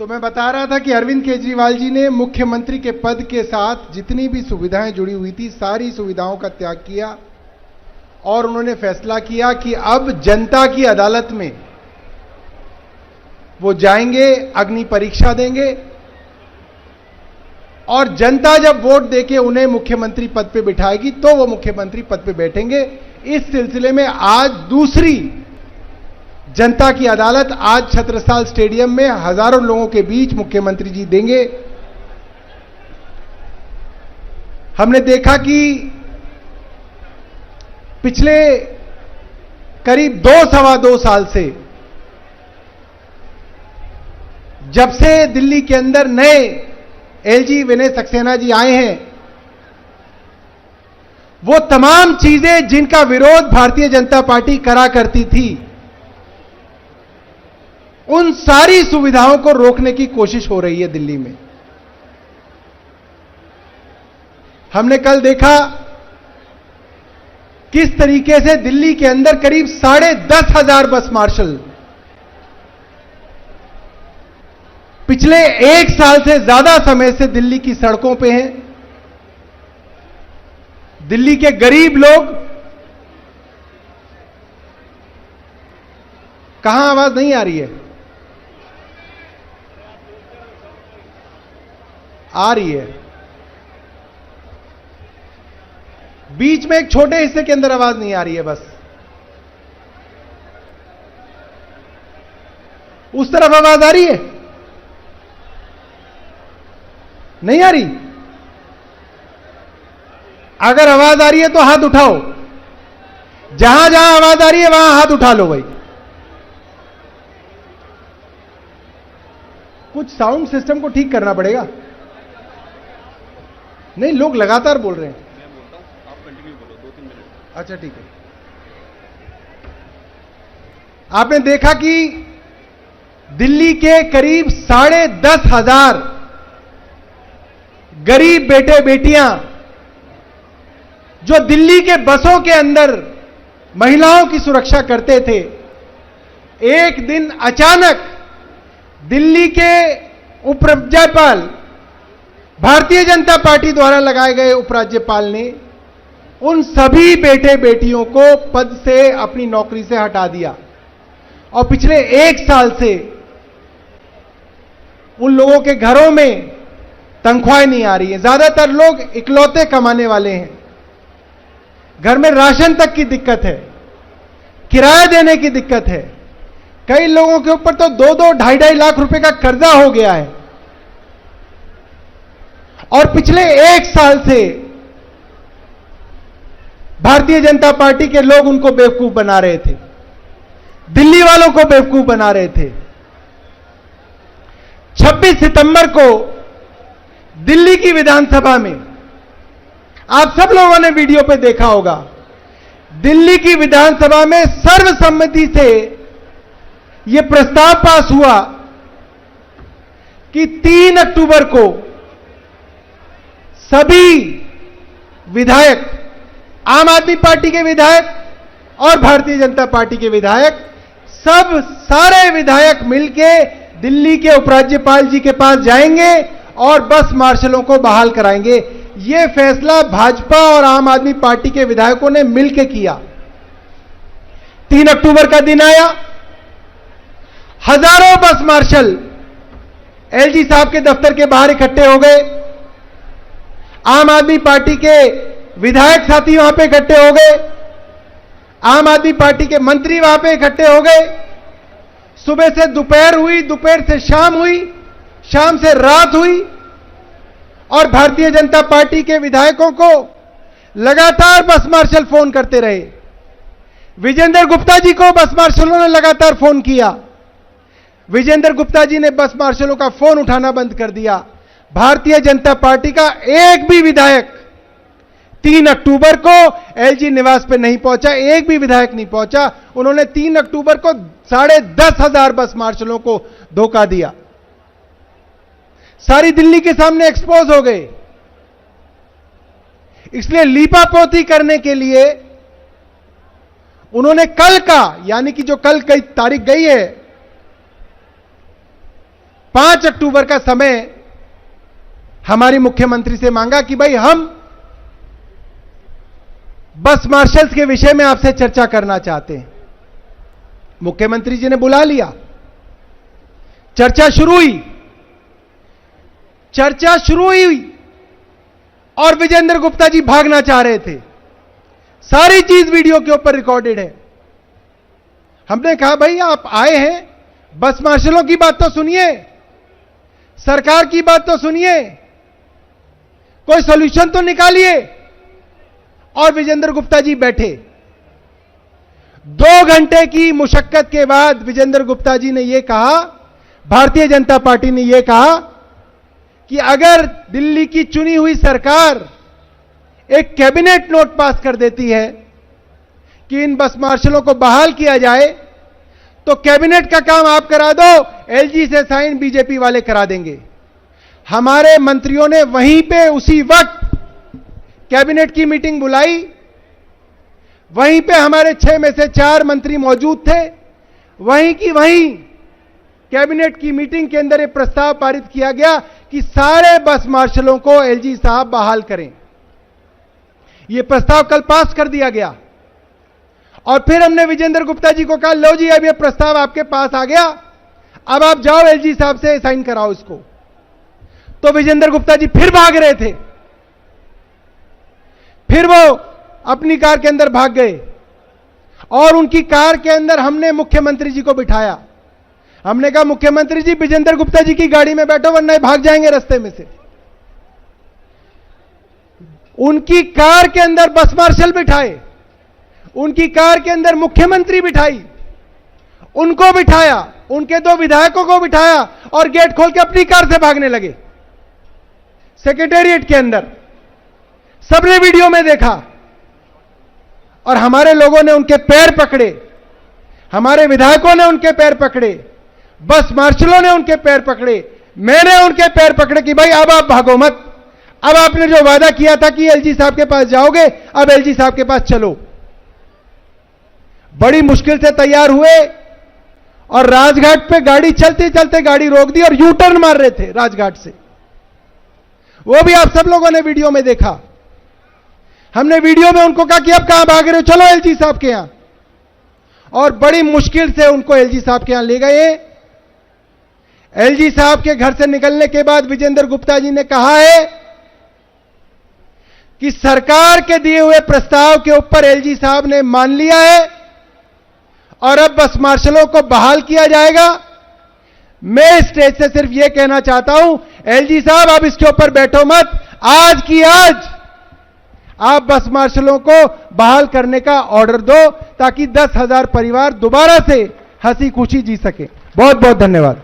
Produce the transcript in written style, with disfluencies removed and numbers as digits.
तो मैं बता रहा था कि अरविंद केजरीवाल जी ने मुख्यमंत्री के पद के साथ जितनी भी सुविधाएं जुड़ी हुई थी, सारी सुविधाओं का त्याग किया और उन्होंने फैसला किया कि अब जनता की अदालत में वो जाएंगे, अग्नि परीक्षा देंगे और जनता जब वोट देके उन्हें मुख्यमंत्री पद पे बिठाएगी तो वो मुख्यमंत्री पद पे बैठेंगे। इस सिलसिले में आज दूसरी जनता की अदालत आज छत्रसाल स्टेडियम में हजारों लोगों के बीच मुख्यमंत्री जी देंगे। हमने देखा कि पिछले करीब 2-2.25 साल से जब से दिल्ली के अंदर नए एलजी विनय सक्सेना जी आए हैं, वो तमाम चीजें जिनका विरोध भारतीय जनता पार्टी करा करती थी, उन सारी सुविधाओं को रोकने की कोशिश हो रही है दिल्ली में। हमने कल देखा किस तरीके से दिल्ली के अंदर करीब 10,500 बस मार्शल पिछले 1 साल से ज्यादा समय से दिल्ली की सड़कों पे हैं। दिल्ली के गरीब लोग, कहां आवाज नहीं आ रही है? आ रही है। बीच में एक छोटे हिस्से के अंदर आवाज नहीं आ रही है, बस उस तरफ आवाज आ रही है? नहीं आ रही? अगर आवाज आ रही है तो हाथ उठाओ। जहां जहां आवाज आ रही है वहां हाथ उठा लो भाई। कुछ साउंड सिस्टम को ठीक करना पड़ेगा। नहीं, लोग लगातार बोल रहे हैं। मैं बोलता हूं, आप कंटिन्यू बोलो 2-3 मिनट। अच्छा ठीक है। आपने देखा कि दिल्ली के करीब 10,500 गरीब बेटे बेटियां जो दिल्ली के बसों के अंदर महिलाओं की सुरक्षा करते थे, एक दिन अचानक दिल्ली के उपराज्यपाल, भारतीय जनता पार्टी द्वारा लगाए गए उपराज्यपाल ने उन सभी बेटे बेटियों को पद से, अपनी नौकरी से हटा दिया और पिछले 1 साल से उन लोगों के घरों में तनख्वाहें नहीं आ रही है। ज्यादातर लोग इकलौते कमाने वाले हैं, घर में राशन तक की दिक्कत है, किराया देने की दिक्कत है। कई लोगों के ऊपर तो 2-2, 2.5 लाख रुपए का कर्जा हो गया है और पिछले 1 साल से भारतीय जनता पार्टी के लोग उनको बेवकूफ बना रहे थे, दिल्ली वालों को बेवकूफ बना रहे थे। 26 सितंबर को दिल्ली की विधानसभा में, आप सब लोगों ने वीडियो पे देखा होगा, दिल्ली की विधानसभा में सर्वसम्मति से यह प्रस्ताव पास हुआ कि 3 अक्टूबर को सभी विधायक, आम आदमी पार्टी के विधायक और भारतीय जनता पार्टी के विधायक, सारे विधायक मिलके दिल्ली के उपराज्यपाल जी के पास जाएंगे और बस मार्शलों को बहाल कराएंगे। यह फैसला भाजपा और आम आदमी पार्टी के विधायकों ने मिलकर किया। 3 अक्टूबर का दिन आया, हजारों बस मार्शल एलजी साहब के दफ्तर के बाहर इकट्ठे हो गए। आम आदमी पार्टी के विधायक साथी वहां पे इकट्ठे हो गए, आम आदमी पार्टी के मंत्री वहां पे इकट्ठे हो गए। सुबह से दोपहर हुई, दोपहर से शाम हुई, शाम से रात हुई और भारतीय जनता पार्टी के विधायकों को लगातार बस मार्शल फोन करते रहे। विजेंद्र गुप्ता जी को बस मार्शलों ने लगातार फोन किया। विजेंद्र गुप्ता जी ने बस मार्शलों का फोन उठाना बंद कर दिया। भारतीय जनता पार्टी का एक भी विधायक 3 अक्टूबर को एलजी निवास पे नहीं पहुंचा, एक भी विधायक नहीं पहुंचा। उन्होंने 3 अक्टूबर को 10,500 बस मार्शलों को धोखा दिया। सारी दिल्ली के सामने एक्सपोज हो गए। इसलिए लीपापोती करने के लिए उन्होंने कल का, यानी कि जो कल कई तारीख गई है, 5 अक्टूबर का समय हमारी मुख्यमंत्री से मांगा कि भाई हम बस मार्शल्स के विषय में आपसे चर्चा करना चाहते हैं। मुख्यमंत्री जी ने बुला लिया, चर्चा शुरू हुई और विजेंद्र गुप्ता जी भागना चाह रहे थे। सारी चीज वीडियो के ऊपर रिकॉर्डेड है। हमने कहा भाई आप आए हैं, बस मार्शलों की बात तो सुनिए, सरकार की बात तो सुनिए, कोई सॉल्यूशन तो निकालिए। और विजेंद्र गुप्ता जी बैठे। 2 घंटे की मुशक्कत के बाद विजेंद्र गुप्ता जी ने यह कहा, भारतीय जनता पार्टी ने यह कहा कि अगर दिल्ली की चुनी हुई सरकार एक कैबिनेट नोट पास कर देती है कि इन बस मार्शलों को बहाल किया जाए, तो कैबिनेट का काम आप करा दो, एलजी से साइन बीजेपी वाले करा देंगे। हमारे मंत्रियों ने वहीं पे उसी वक्त कैबिनेट की मीटिंग बुलाई। वहीं पे हमारे 6 में से 4 मंत्री मौजूद थे। वहीं की वहीं कैबिनेट की मीटिंग के अंदर एक प्रस्ताव पारित किया गया कि सारे बस मार्शलों को एलजी साहब बहाल करें। यह प्रस्ताव कल पास कर दिया गया और फिर हमने विजेंद्र गुप्ता जी को कहा, लो जी अब यह प्रस्ताव आपके पास आ गया, अब आप जाओ एलजी साहब से साइन कराओ इसको। तो विजेंद्र गुप्ता जी फिर भाग रहे थे, फिर वो अपनी कार के अंदर भाग गए और उनकी कार के अंदर हमने मुख्यमंत्री जी को बिठाया। हमने कहा मुख्यमंत्री जी विजेंद्र गुप्ता जी की गाड़ी में बैठो वरना भाग जाएंगे रास्ते में से। उनकी कार के अंदर बस मार्शल बिठाए, उनकी कार के अंदर मुख्यमंत्री बिठाई, उनको बिठाया, उनके 2 विधायकों को बिठाया और गेट खोल के अपनी कार से भागने लगे सेक्रेटेरिएट के अंदर। सबने वीडियो में देखा और हमारे लोगों ने उनके पैर पकड़े, हमारे विधायकों ने उनके पैर पकड़े, बस मार्शलों ने उनके पैर पकड़े, मैंने उनके पैर पकड़े कि भाई अब आप भागो मत, अब आपने जो वादा किया था कि एलजी साहब के पास जाओगे, अब एलजी साहब के पास चलो। बड़ी मुश्किल से तैयार हुए और राजघाट पे गाड़ी चलते चलते गाड़ी रोक दी और यू टर्न मार रहे थे राजघाट से। वो भी आप सब लोगों ने वीडियो में देखा। हमने वीडियो में उनको कहा कि अब कहां भाग रहे हो, चलो एलजी साहब के यहां। और बड़ी मुश्किल से उनको एलजी साहब के यहां ले गए। एलजी साहब के घर से निकलने के बाद विजेंद्र गुप्ता जी ने कहा है कि सरकार के दिए हुए प्रस्ताव के ऊपर एलजी साहब ने मान लिया है और अब बस मार्शलों को बहाल किया जाएगा। मैं स्टेज से सिर्फ यह कहना चाहता हूं, एलजी साहब आप इसके ऊपर बैठो मत, आज की आज आप बस मार्शलों को बहाल करने का ऑर्डर दो ताकि 10,000 परिवार दोबारा से हंसी खुशी जी सके। बहुत बहुत धन्यवाद।